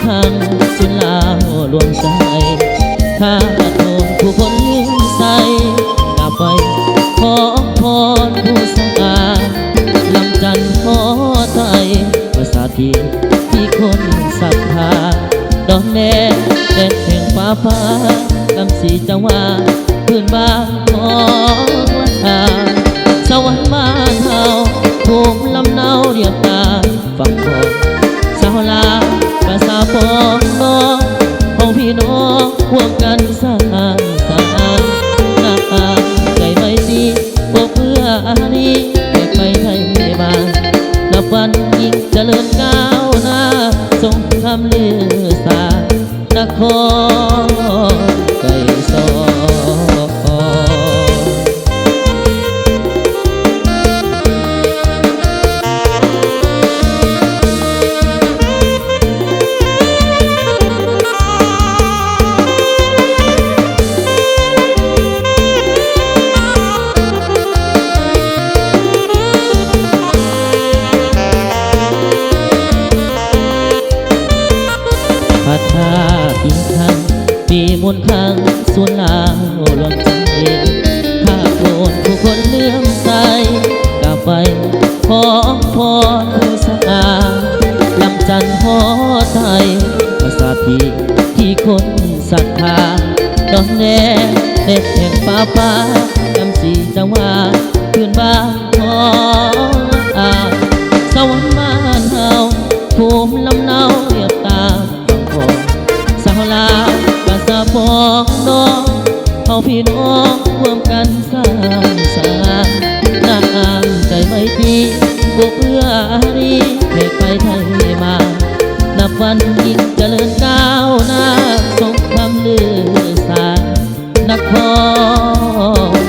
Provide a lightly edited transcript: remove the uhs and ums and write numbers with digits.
คังสุนลาวหลวงใจข้าโดนผู้คนเลี้ยงใสกลับไปขอพรผู้สง่าลำจันทร์ขอไทยภาษาที่คนศรัทธาดอนแดงแดนแห่งฟ้าฟ้ากำสีจังหวะพื้นบ้านของละทาสวรรค์บ้านเฮาภูมิลำเนาเรียบตาฝั่งของสาวลาวภาษาปองน้องของพี่น้องร่วมกันสร้างสรรค์น้ำใจไม่ดีพวกเพื่ออารีแขกไปไทยบ้านนับวันยิ่งเจริญก้าวหน้าทรงคำลือสานครไก่สอพัดผ้ากินคันมีมนต์ขังส่วนลาวหลวงใจข้าโกรธผู้คนเลื่อมใสกลับไปขอพรผู้สะอาดลำจันทร์ขอไทยภาษาที่คนศรัทธาดอนแดงเด็ดแห่งฟ้าฟ้ากำสีจังหวะพื้นบ้านของอาสวรรค์บ้านเฮาภูมิลำเนาเรียบตาสาวลาวภาษาปองน้องเอาพี่น้องร่วมกันสร้างสรรค์น้ำใจไม่ดีบวกเพื่ออารีแขกไปไทยมานับวันยิ่งเจริญก้าวหน้าสมคำลือสารนคร